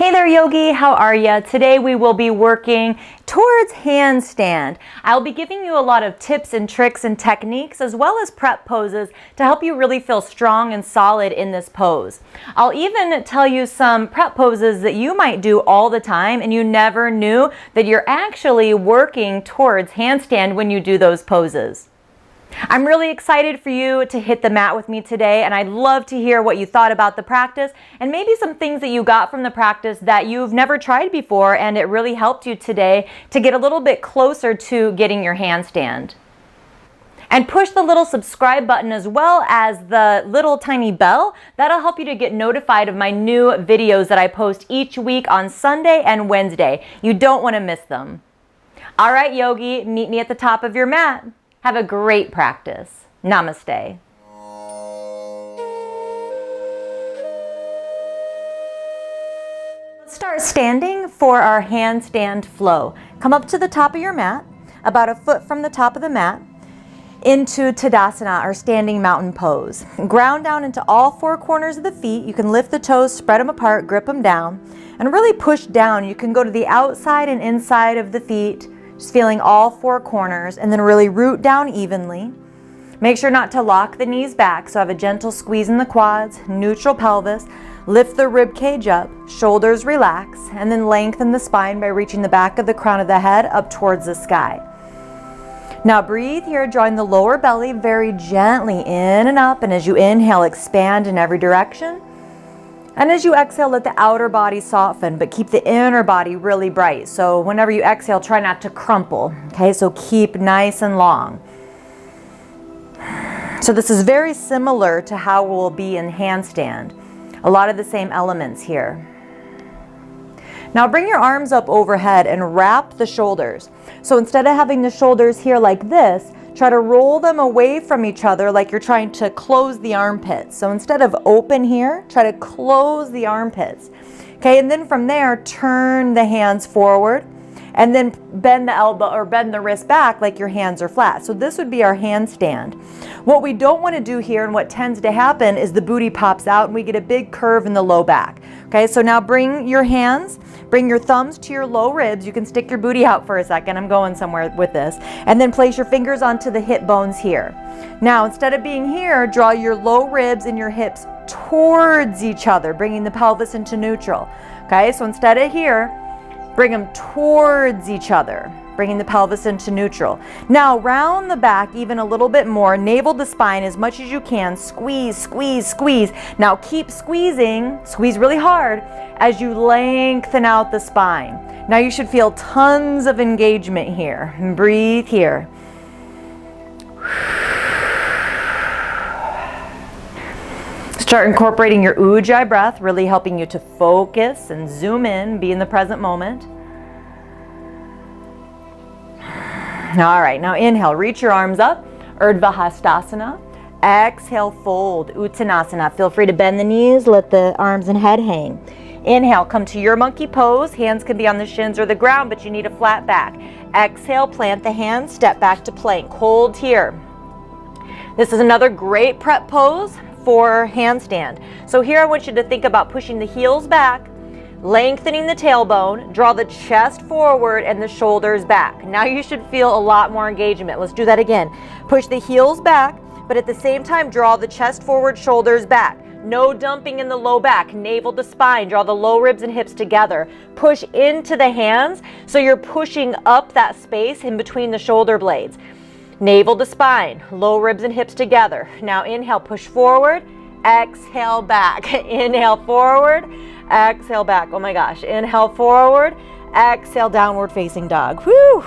Hey there, Yogi. How are ya? Today we will be working towards handstand. I'll be giving you a lot of tips and tricks and techniques as well as prep poses to help you really feel strong and solid in this pose. I'll even tell you some prep poses that you might do all the time and you never knew that you're actually working towards handstand when you do those poses. I'm really excited for you to hit the mat with me today, and I'd love to hear what you thought about the practice and maybe some things that you got from the practice that you've never tried before and it really helped you today to get a little bit closer to getting your handstand. And push the little subscribe button as well as the little tiny bell. That'll help you to get notified of my new videos that I post each week on Sunday and Wednesday. You don't want to miss them. All right, Yogi, meet me at the top of your mat. Have a great practice. Namaste. Let's start standing for our handstand flow. Come up to the top of your mat, about a foot from the top of the mat, into Tadasana, or standing mountain pose. Ground down into all four corners of the feet. You can lift the toes, spread them apart, grip them down, and really push down. You can go to the outside and inside of the feet, just feeling all four corners, and then really root down evenly. Make sure not to lock the knees back, so have a gentle squeeze in the quads, neutral pelvis, lift the rib cage up, shoulders relax, and then lengthen the spine by reaching the back of the crown of the head up towards the sky. Now breathe here, drawing the lower belly very gently in and up, and as you inhale, expand in every direction. And as you exhale, let the outer body soften, but keep the inner body really bright. So whenever you exhale, try not to crumple. Okay, so keep nice and long. So this is very similar to how we'll be in handstand. A lot of the same elements here. Now bring your arms up overhead and wrap the shoulders. So instead of having the shoulders here like this, try to roll them away from each other like you're trying to close the armpits. So instead of open here, try to close the armpits. Okay, and then from there, turn the hands forward and then bend the elbow or bend the wrist back like your hands are flat. So this would be our handstand. What we don't want to do here, and what tends to happen, is the booty pops out and we get a big curve in the low back. Okay, so now bring your hands, bring your thumbs to your low ribs. You can stick your booty out for a second. I'm going somewhere with this. And then place your fingers onto the hip bones here. Now, instead of being here, draw your low ribs and your hips towards each other, bringing the pelvis into neutral. Okay, so instead of here, bring them towards each other, bringing the pelvis into neutral. Now round the back even a little bit more, navel to spine as much as you can, squeeze, squeeze, squeeze. Now keep squeezing, squeeze really hard as you lengthen out the spine. Now you should feel tons of engagement here. And breathe here. Start incorporating your ujjayi breath, really helping you to focus and zoom in, be in the present moment. All right, now inhale, reach your arms up, vrksasana. Exhale, fold, uttanasana. Feel free to bend the knees, let the arms and head hang. Inhale, come to your monkey pose. Hands can be on the shins or the ground, but you need a flat back. Exhale, plant the hands, step back to plank. Hold here. This is another great prep pose for handstand. So here I want you to think about pushing the heels back, lengthening the tailbone, draw the chest forward and the shoulders back. Now you should feel a lot more engagement. Let's do that again. Push the heels back, but at the same time draw the chest forward, shoulders back. No dumping in the low back, navel to spine, draw the low ribs and hips together. Push into the hands so you're pushing up that space in between the shoulder blades. Navel to spine, low ribs and hips together. Now inhale, push forward, exhale back. Inhale forward, exhale back. Oh my gosh. Inhale forward, exhale downward facing dog. Whew.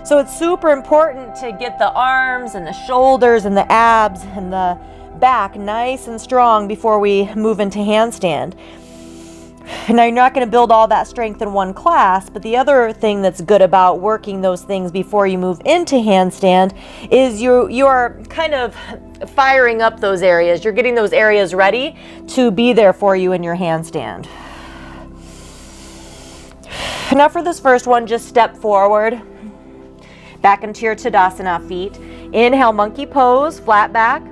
So it's super important to get the arms and the shoulders and the abs and the back nice and strong before we move into handstand. Now you're not going to build all that strength in one class, but the other thing that's good about working those things before you move into handstand is you are kind of firing up those areas. You're getting those areas ready to be there for you in your handstand. Now for this first one, just step forward, back into your Tadasana feet. Inhale, monkey pose, flat back.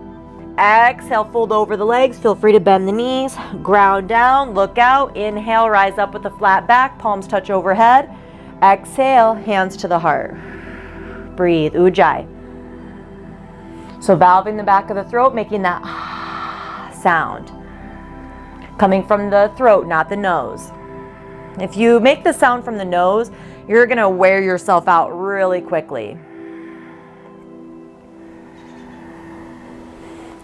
Exhale, fold over the legs. Feel free to bend the knees. Ground down, look out. Inhale, rise up with a flat back. Palms touch overhead. Exhale, hands to the heart. Breathe, Ujjayi. So valving the back of the throat, making that sound. Coming from the throat, not the nose. If you make the sound from the nose, you're going to wear yourself out really quickly.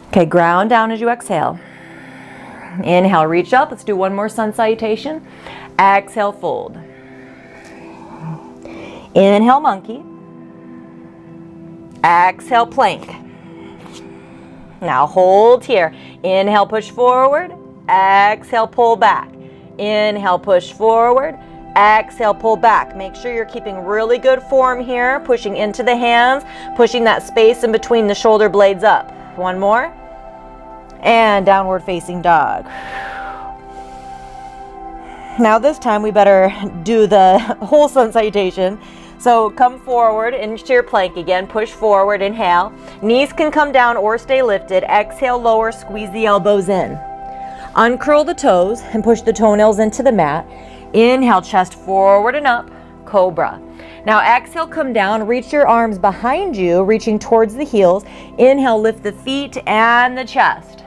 Okay, ground down as you exhale. Inhale, reach up. Let's do one more sun salutation. Exhale, fold. Inhale, monkey. Exhale, plank. Now hold here. Inhale, push forward. Exhale, pull back. Inhale, push forward. Exhale, pull back. Make sure you're keeping really good form here. Pushing into the hands. Pushing that space in between the shoulder blades up. One more. And downward facing dog. Now this time we better do the whole sun salutation. So come forward into your plank again. Push forward, inhale. Knees can come down or stay lifted. Exhale, lower, squeeze the elbows in. Uncurl the toes and push the toenails into the mat. Inhale, chest forward and up, cobra. Now exhale, come down, reach your arms behind you, reaching towards the heels. Inhale, lift the feet and the chest.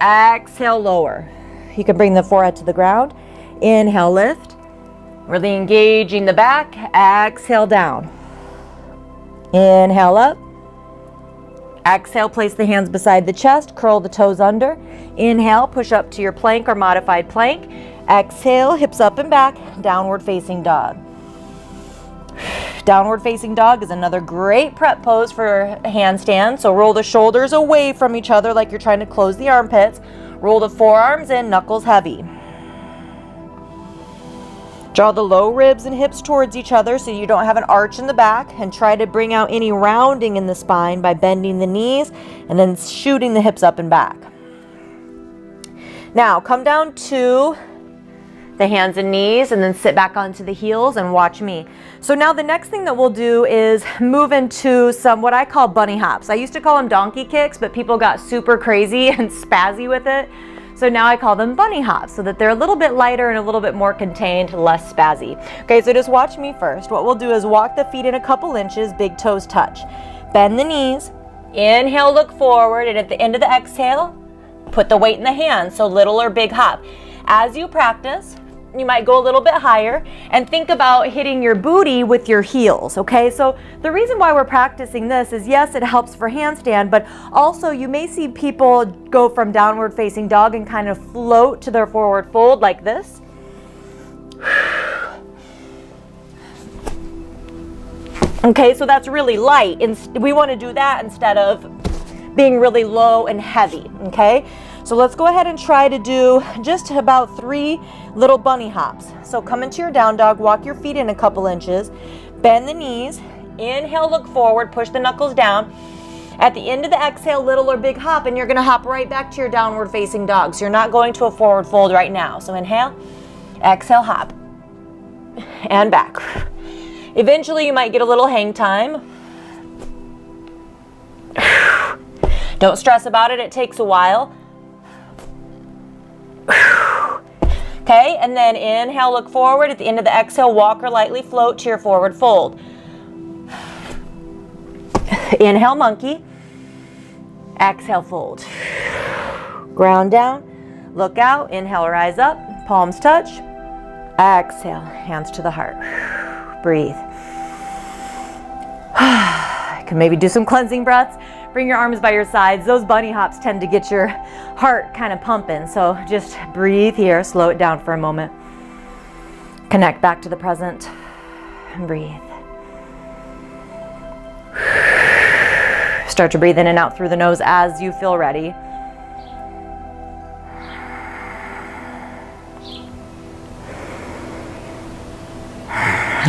Exhale, lower. You can bring the forehead to the ground. Inhale, lift. Really engaging the back. Exhale, down. Inhale, up. Exhale, place the hands beside the chest. Curl the toes under. Inhale, push up to your plank or modified plank. Exhale, hips up and back. Downward facing dog. Downward facing dog is another great prep pose for handstand. So roll the shoulders away from each other like you're trying to close the armpits. Roll the forearms in, knuckles heavy. Draw the low ribs and hips towards each other so you don't have an arch in the back, and try to bring out any rounding in the spine by bending the knees and then shooting the hips up and back. Now come down to the hands and knees and then sit back onto the heels and watch me. So now the next thing that we'll do is move into some what I call bunny hops. I used to call them donkey kicks, but people got super crazy and spazzy with it. So now I call them bunny hops so that they're a little bit lighter and a little bit more contained, less spazzy. Okay, so just watch me first. What we'll do is walk the feet in a couple inches, big toes touch. Bend the knees. Inhale, look forward, and at the end of the exhale, put the weight in the hands, so little or big hop. As you practice, you might go a little bit higher and think about hitting your booty with your heels, okay? So the reason why we're practicing this is, yes, it helps for handstand, but also you may see people go from downward facing dog and kind of float to their forward fold like this. Okay, so that's really light. We want to do that instead of being really low and heavy, okay? So let's go ahead and try to do just about 3 little bunny hops. So come into your down dog, walk your feet in a couple inches, bend the knees, inhale, look forward, push the knuckles down. At the end of the exhale, little or big hop, and you're gonna hop right back to your downward facing dog. So you're not going to a forward fold right now. So inhale, exhale, hop, and back. Eventually you might get a little hang time. Don't stress about it, it takes a while. Okay, and then inhale, look forward. At the end of the exhale, walk or lightly float to your forward fold. Inhale, monkey. Exhale, fold. Ground down, look out. Inhale, rise up, palms touch. Exhale, hands to the heart. Breathe. You can maybe do some cleansing breaths. Bring your arms by your sides. Those bunny hops tend to get your heart kind of pumping. So just breathe here. Slow it down for a moment. Connect back to the present and breathe. Start to breathe in and out through the nose as you feel ready.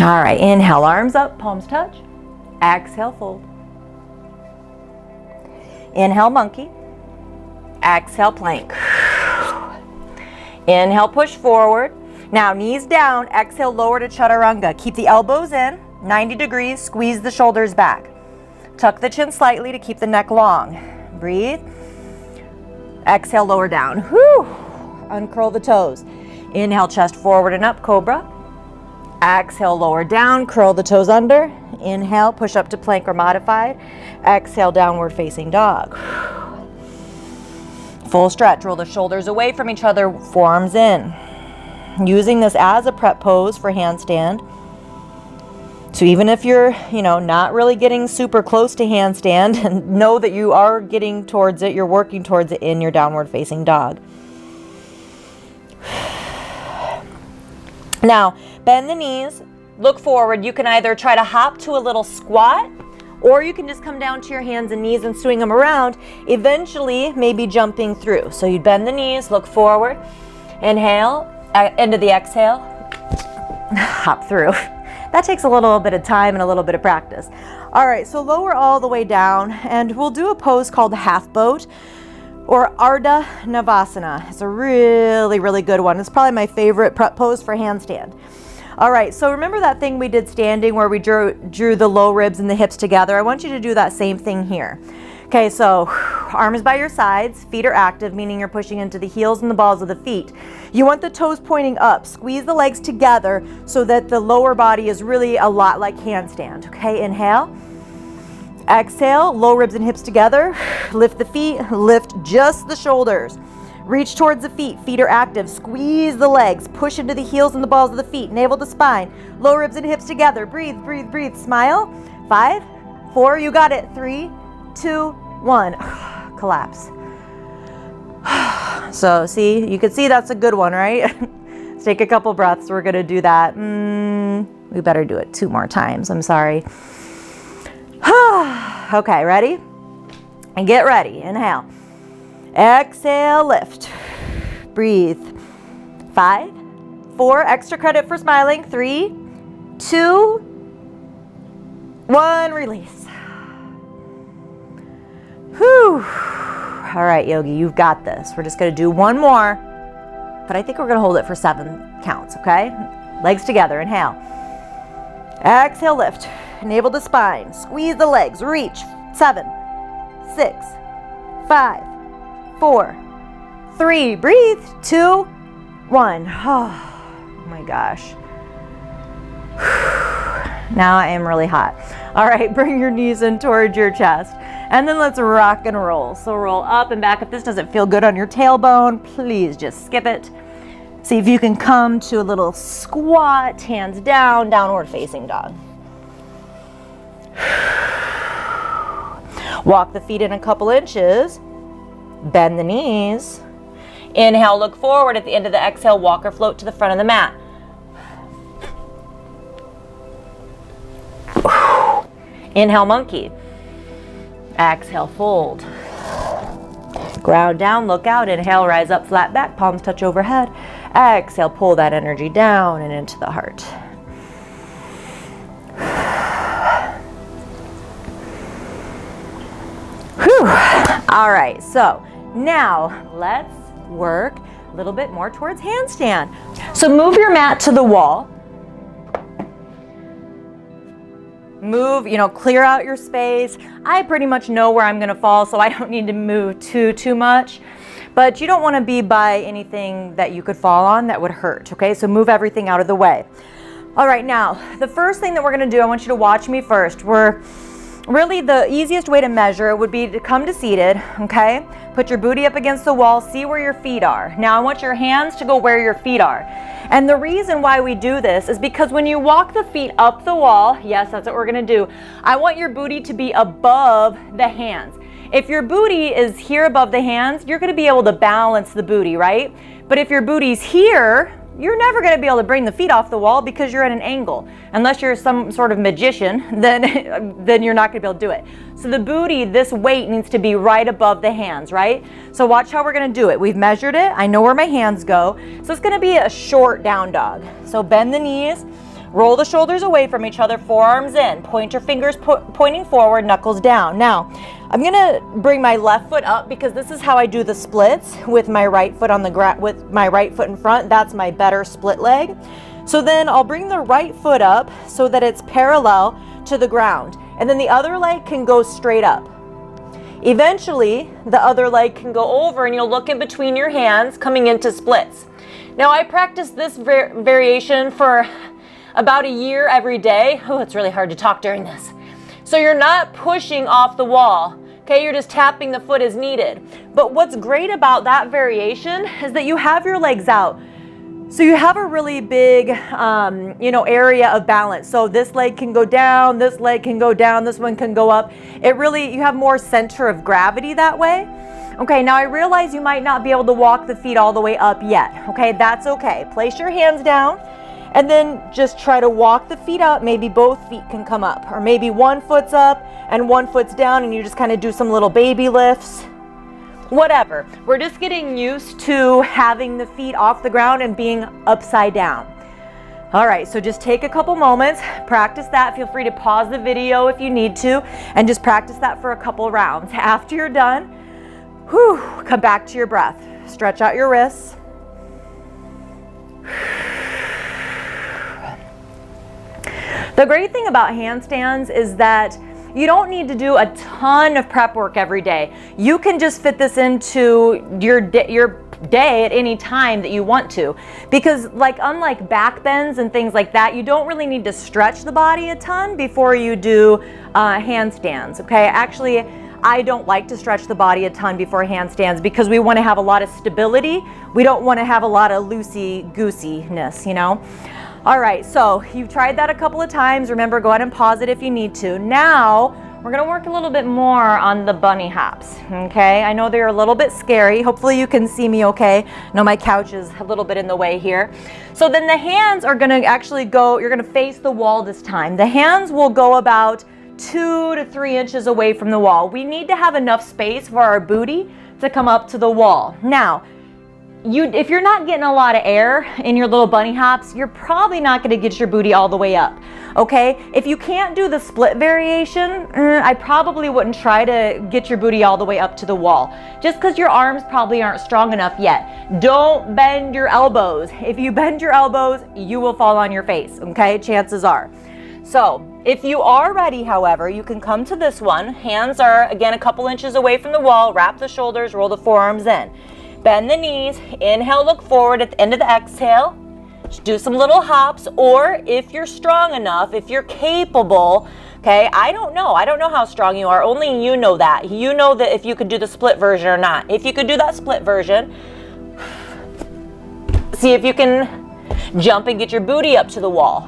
All right, inhale, arms up, palms touch. Exhale, fold. Inhale, monkey. Exhale, plank. Inhale, push forward. Now, knees down. Exhale, lower to chaturanga. Keep the elbows in, 90 degrees. Squeeze the shoulders back. Tuck the chin slightly to keep the neck long. Breathe. Exhale, lower down. Whew. Uncurl the toes. Inhale, chest forward and up, cobra. Exhale, lower down, curl the toes under. Inhale, push up to plank or modified. Exhale, downward facing dog. Full stretch, roll the shoulders away from each other, forearms in. Using this as a prep pose for handstand. So even if you're, not really getting super close to handstand, and know that you are getting towards it, you're working towards it in your downward facing dog. Now, bend the knees, look forward. You can either try to hop to a little squat, or you can just come down to your hands and knees and swing them around, eventually maybe jumping through. So you bend the knees, look forward, inhale, end of the exhale, hop through. That takes a little bit of time and a little bit of practice. All right, so lower all the way down, and we'll do a pose called half boat or Ardha Navasana. It's a really, really good one. It's probably my favorite prep pose for handstand. All right, so remember that thing we did standing where we drew the low ribs and the hips together? I want you to do that same thing here. Okay, so arms by your sides, feet are active, meaning you're pushing into the heels and the balls of the feet. You want the toes pointing up. Squeeze the legs together so that the lower body is really a lot like handstand. Okay, inhale. Exhale, low ribs and hips together. Lift the feet, lift just the shoulders. Reach towards the feet, feet are active. Squeeze the legs, push into the heels and the balls of the feet, navel to spine. Low ribs and hips together. Breathe, breathe, breathe. Smile. 5, 4, you got it. 3, 2, 1. Collapse. So see, you can see that's a good one, right? Let's take a couple breaths. We're gonna do that. We better do it 2 more times. I'm sorry. Okay, ready? And get ready. Inhale. Exhale, lift. Breathe. 5, 4, extra credit for smiling. 3, 2, 1, release. Whew. All right, Yogi, you've got this. We're just gonna do one more, but I think we're gonna hold it for 7 counts, okay? Legs together, inhale. Exhale, lift. Navel to spine. Squeeze the legs, reach. 7, 6, 5, 4, 3, breathe. 2, 1. Oh my gosh. Now I am really hot. All right, bring your knees in towards your chest. And then let's rock and roll. So roll up and back. If this doesn't feel good on your tailbone, please just skip it. See if you can come to a little squat, hands down, downward facing dog. Walk the feet in a couple inches. Bend the knees. Inhale, look forward. At the end of the exhale, walk or float to the front of the mat. Inhale, monkey. Exhale, fold. Ground down, look out. Inhale, rise up, flat back, palms touch overhead. Exhale, pull that energy down and into the heart. Whew. All right, so now let's work a little bit more towards handstand. So move your mat to the wall. Move, clear out your space. I pretty much know where I'm gonna fall, so I don't need to move too much. But you don't wanna be by anything that you could fall on that would hurt, okay? So move everything out of the way. All right, now, the first thing that we're gonna do, I want you to watch me first. Really, the easiest way to measure it would be to come to seated, okay? Put your booty up against the wall, see where your feet are. Now I want your hands to go where your feet are. And the reason why we do this is because when you walk the feet up the wall, yes, that's what we're gonna do, I want your booty to be above the hands. If your booty is here above the hands, you're gonna be able to balance the booty, right? But if your booty's here, you're never going to be able to bring the feet off the wall because you're at an angle. Unless you're some sort of magician, then you're not going to be able to do it. So the booty, this weight needs to be right above the hands, right? So watch how we're going to do it. We've measured it. I know where my hands go. So it's going to be a short down dog. So bend the knees, roll the shoulders away from each other, forearms in, point your fingers pointing forward, knuckles down. Now, I'm gonna bring my left foot up because this is how I do the splits with my right foot on the ground, with my right foot in front. That's my better split leg. So then I'll bring the right foot up so that it's parallel to the ground. And then the other leg can go straight up. Eventually, the other leg can go over and you'll look in between your hands coming into splits. Now, I practiced this variation for about a year every day. Oh, it's really hard to talk during this. So you're not pushing off the wall, okay? You're just tapping the foot as needed. But what's great about that variation is that you have your legs out. So you have a really big, area of balance. So this leg can go down, this leg can go down, this one can go up. You have more center of gravity that way. Okay, now I realize you might not be able to walk the feet all the way up yet. Okay, that's okay. Place your hands down and then just try to walk the feet up. Maybe both feet can come up, or maybe one foot's up and one foot's down and you just kind of do some little baby lifts. Whatever. We're just getting used to having the feet off the ground and being upside down. All right, so just take a couple moments, practice that. Feel free to pause the video if you need to, and just practice that for a couple rounds. After you're done, come back to your breath. Stretch out your wrists. The great thing about handstands is that you don't need to do a ton of prep work every day. You can just fit this into your day at any time that you want to, because unlike back bends and things like that, you don't really need to stretch the body a ton before you do handstands. Okay, actually I don't like to stretch the body a ton before handstands because we want to have a lot of stability. We don't want to have a lot of loosey-goosiness, All right, so you've tried that a couple of times. Remember, go ahead and pause it if you need to. Now, we're gonna work a little bit more on the bunny hops, okay? I know they're a little bit scary. Hopefully you can see me okay. I know my couch is a little bit in the way here. So then the hands are gonna actually you're gonna face the wall this time. The hands will go about 2 to 3 inches away from the wall. We need to have enough space for our booty to come up to the wall. Now, if you're not getting a lot of air in your little bunny hops, you're probably not going to get your booty all the way up, okay? If you can't do the split variation, I probably wouldn't try to get your booty all the way up to the wall, just because your arms probably aren't strong enough yet. Don't bend your elbows. If you bend your elbows, you will fall on your face, okay? Chances are. So if you are ready, however, you can come to this one. Hands are, again, a couple inches away from the wall. Wrap the shoulders, roll the forearms in. Bend the knees, inhale, look forward at the end of the exhale. Just do some little hops, or if you're strong enough, if you're capable, okay, I don't know how strong you are, only you know that. You know that if you could do the split version or not. If you could do that split version, see if you can jump and get your booty up to the wall.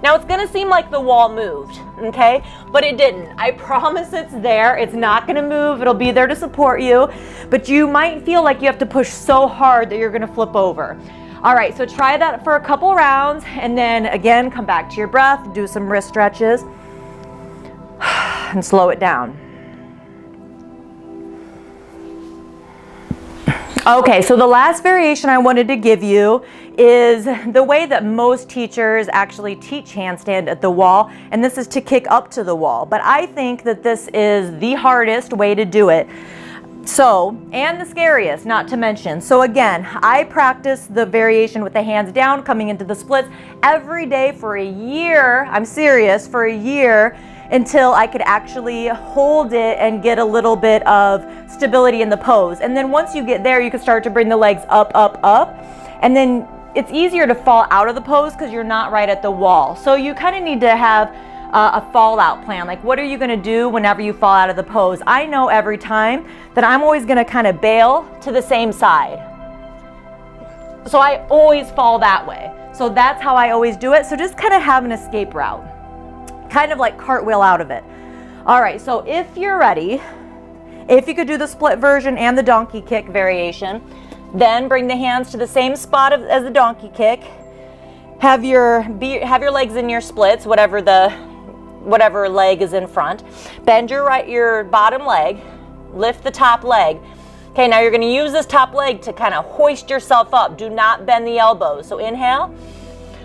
Now it's gonna seem like the wall moved, okay? But it didn't. I promise it's there. It's not gonna move. It'll be there to support you. But you might feel like you have to push so hard that you're gonna flip over. All right, so try that for a couple rounds, and then again, come back to your breath, do some wrist stretches, and slow it down. Okay, so the last variation I wanted to give you is the way that most teachers actually teach handstand at the wall, and this is to kick up to the wall. But I think that this is the hardest way to do it. So, and the scariest, not to mention. So again, I practice the variation with the hands down, coming into the splits every day for a year. I'm serious, for a year, until I could actually hold it and get a little bit of stability in the pose. And then once you get there, you can start to bring the legs up, up, up. And then it's easier to fall out of the pose because you're not right at the wall. So you kind of need to have a fallout plan. Like, what are you gonna do whenever you fall out of the pose? I know every time that I'm always gonna kind of bail to the same side. So I always fall that way. So that's how I always do it. So just kind of have an escape route. Kind of like cartwheel out of it. All right, so if you're ready, if you could do the split version and the donkey kick variation, then bring the hands to the same spot as the donkey kick. Have your legs in your splits, whatever leg is in front. Bend your bottom leg, lift the top leg. Okay, now you're gonna use this top leg to kind of hoist yourself up. Do not bend the elbows. So inhale,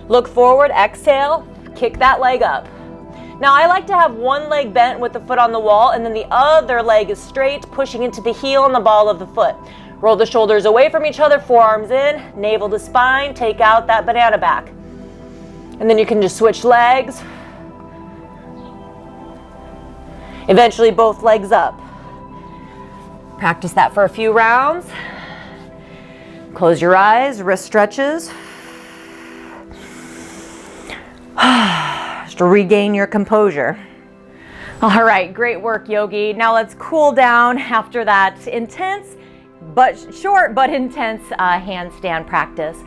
look forward, exhale, kick that leg up. Now I like to have one leg bent with the foot on the wall, and then the other leg is straight, pushing into the heel and the ball of the foot. Roll the shoulders away from each other, forearms in, navel to spine, take out that banana back. And then you can just switch legs. Eventually both legs up. Practice that for a few rounds. Close your eyes, wrist stretches. Just to regain your composure. All right, great work, yogi. Now let's cool down after that intense, but short but intense handstand practice.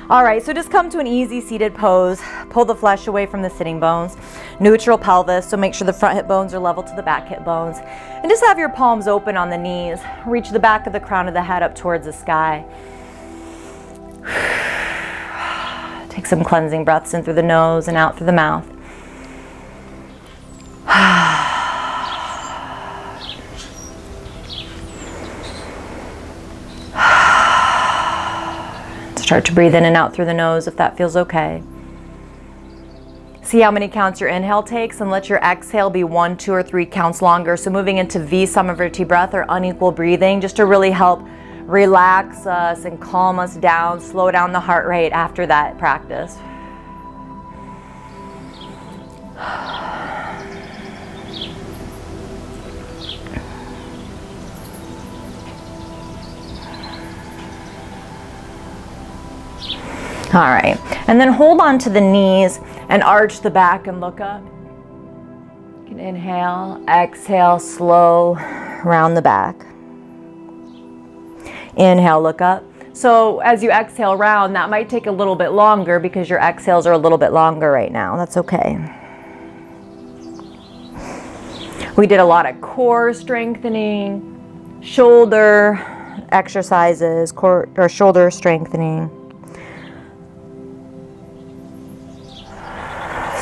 All right, so just come to an easy seated pose. Pull the flesh away from the sitting bones. Neutral pelvis, so make sure the front hip bones are level to the back hip bones. And just have your palms open on the knees. Reach the back of the crown of the head up towards the sky. Take some cleansing breaths in through the nose and out through the mouth. Start to breathe in and out through the nose if that feels okay. See how many counts your inhale takes and let your exhale be 1, 2, or 3 counts longer. So moving into V Samavriti breath or unequal breathing just to really help relax us and calm us down, slow down the heart rate after that practice. All right, and then hold on to the knees and arch the back and look up. You can inhale, exhale, slow, round the back. Inhale, look up. So as you exhale round, that might take a little bit longer because your exhales are a little bit longer right now. That's okay. We did a lot of core strengthening, shoulder exercises, core or shoulder strengthening.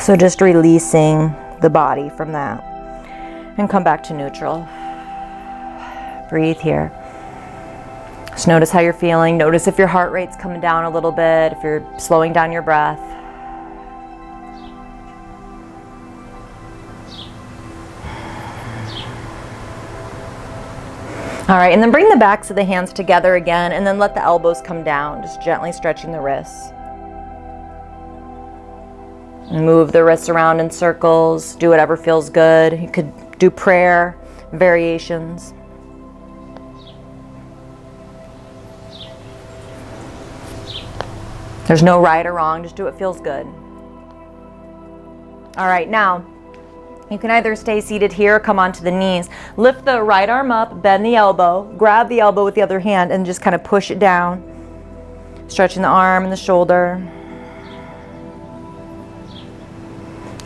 So just releasing the body from that and come back to neutral. Breathe here. Just notice how you're feeling. Notice if your heart rate's coming down a little bit, if you're slowing down your breath. All right, and then bring the backs of the hands together again and then let the elbows come down, just gently stretching the wrists. Move the wrists around in circles, do whatever feels good. You could do prayer, variations. There's no right or wrong, just do what feels good. All right, now, you can either stay seated here or come onto the knees. Lift the right arm up, bend the elbow, grab the elbow with the other hand and just kind of push it down. Stretching the arm and the shoulder.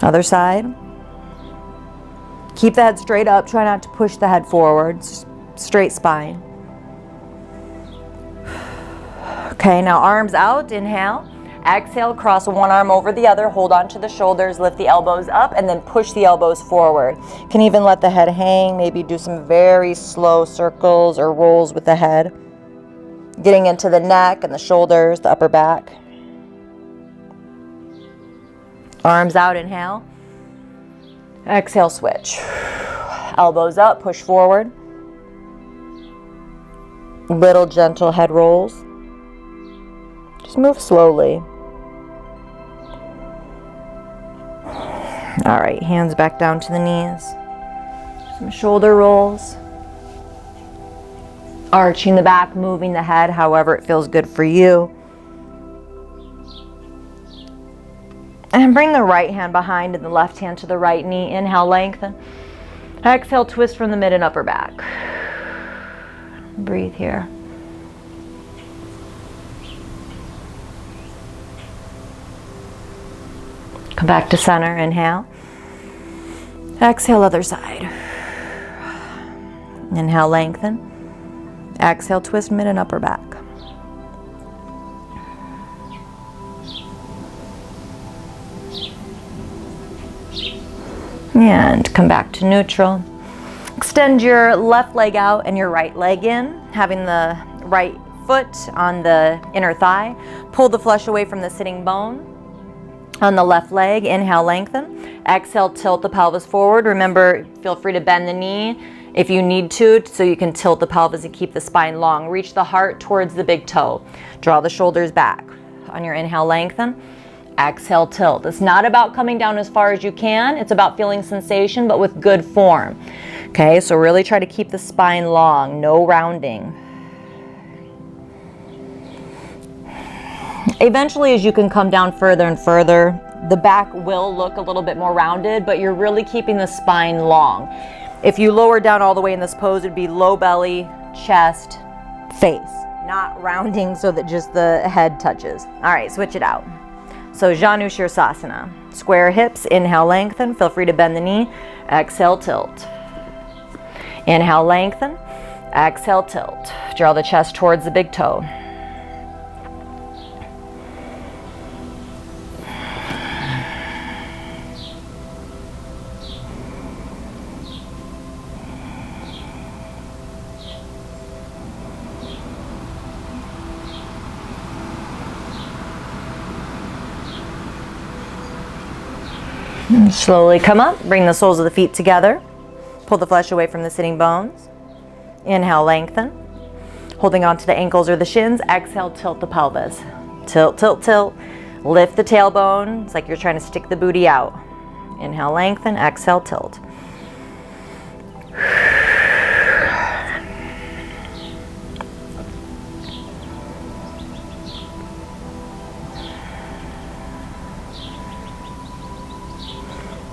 Other side. Keep the head straight up. Try not to push the head forward. Straight spine. Okay, now arms out. Inhale. Exhale, cross one arm over the other. Hold on to the shoulders. Lift the elbows up and then push the elbows forward. You can even let the head hang. Maybe do some very slow circles or rolls with the head. Getting into the neck and the shoulders, the upper back. Arms out, inhale. Exhale, switch. Elbows up, push forward. Little gentle head rolls. Just move slowly. All right, hands back down to the knees. Some shoulder rolls. Arching the back, moving the head, however it feels good for you. And bring the right hand behind and the left hand to the right knee. Inhale, lengthen. Exhale, twist from the mid and upper back. Breathe here. Come back to center, inhale. Exhale, other side. Inhale, lengthen. Exhale, twist mid and upper back. And come back to neutral. Extend your left leg out and your right leg in, having the right foot on the inner thigh. Pull the flesh away from the sitting bone. On the left leg, inhale, lengthen. Exhale, tilt the pelvis forward. Remember, feel free to bend the knee if you need to, so you can tilt the pelvis and keep the spine long. Reach the heart towards the big toe. Draw the shoulders back. On your inhale, lengthen. Exhale, tilt. It's not about coming down as far as you can. It's about feeling sensation, but with good form. Okay, so really try to keep the spine long, no rounding. Eventually, as you can come down further and further, the back will look a little bit more rounded, but you're really keeping the spine long. If you lower down all the way in this pose, it'd be low belly, chest, face, not rounding so that just the head touches. All right, switch it out. So Janu Shirsasana, square hips, inhale, lengthen, feel free to bend the knee, exhale, tilt. Inhale, lengthen, exhale, tilt. Draw the chest towards the big toe. Slowly come up, bring the soles of the feet together. Pull the flesh away from the sitting bones. Inhale, lengthen. Holding on to the ankles or the shins, exhale, tilt the pelvis. Tilt, tilt, tilt. Lift the tailbone. It's like you're trying to stick the booty out. Inhale, lengthen, exhale, tilt.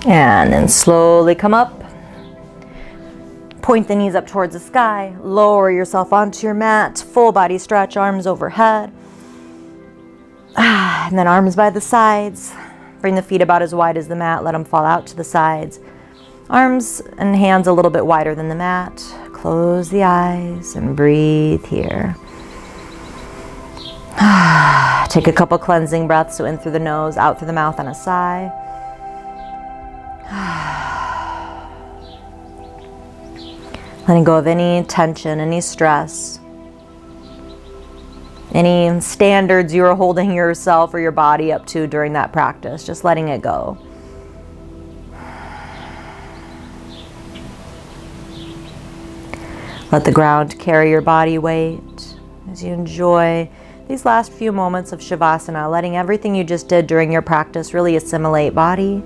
And then slowly come up. Point the knees up towards the sky. Lower yourself onto your mat. Full body stretch, arms overhead. And then arms by the sides. Bring the feet about as wide as the mat. Let them fall out to the sides. Arms and hands a little bit wider than the mat. Close the eyes and breathe here. Take a couple cleansing breaths. So in through the nose, out through the mouth on a sigh. Letting go of any tension, any stress, any standards you were holding yourself or your body up to during that practice, just letting it go. Let the ground carry your body weight as you enjoy these last few moments of Shavasana, letting everything you just did during your practice really assimilate body,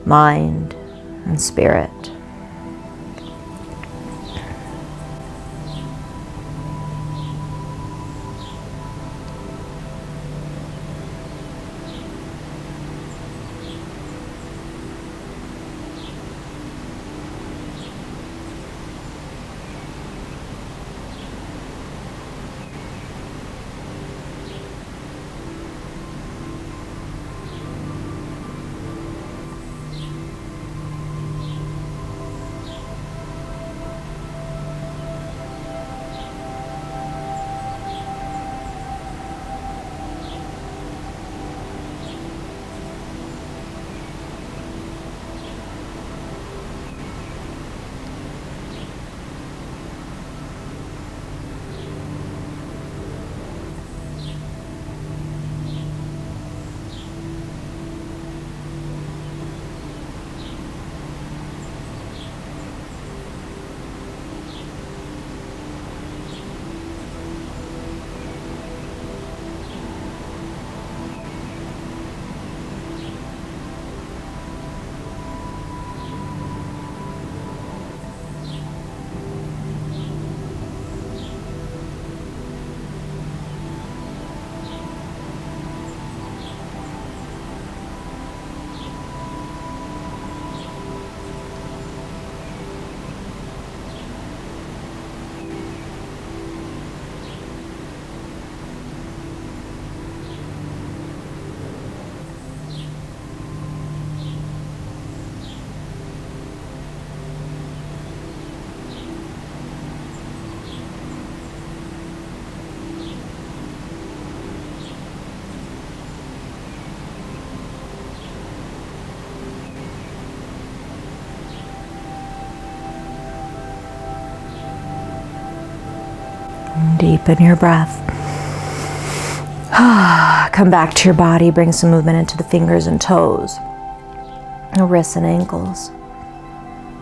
mind, and spirit. Deepen your breath. Come back to your body. Bring some movement into the fingers and toes, wrists and ankles.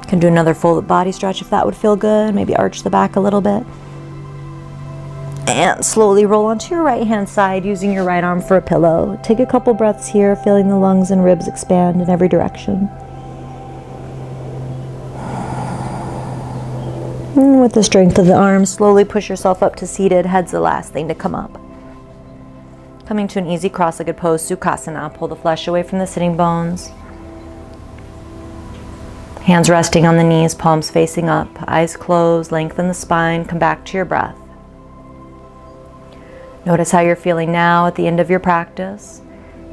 Can do another full body stretch if that would feel good. Maybe arch the back a little bit. And slowly roll onto your right hand side using your right arm for a pillow. Take a couple breaths here, feeling the lungs and ribs expand in every direction. And with the strength of the arms, slowly push yourself up to seated. Head's the last thing to come up. Coming to an easy cross-legged pose, sukhasana. Pull the flesh away from the sitting bones. Hands resting on the knees, palms facing up, eyes closed, lengthen the spine, come back to your breath. Notice how you're feeling now at the end of your practice.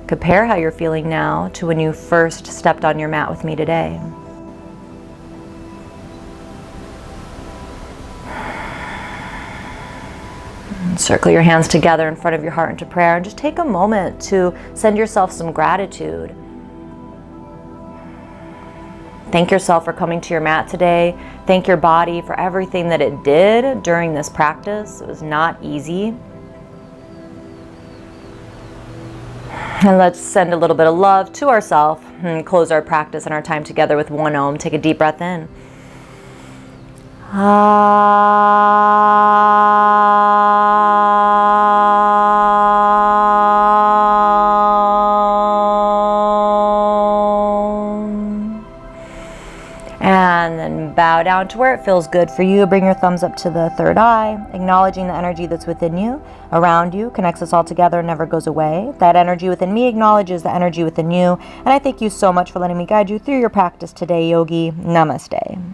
Compare how you're feeling now to when you first stepped on your mat with me today. Circle your hands together in front of your heart into prayer and just take a moment to send yourself some gratitude. Thank yourself for coming to your mat today. Thank your body for everything that it did during this practice. It was not easy. And let's send a little bit of love to ourselves and close our practice and our time together with one Om. Take a deep breath in. And then bow down to where it feels good for you. Bring your thumbs up to the third eye, acknowledging the energy that's within you, around you, connects us all together, never goes away. That energy within me acknowledges the energy within you. And I thank you so much for letting me guide you through your practice today, Yogi. Namaste.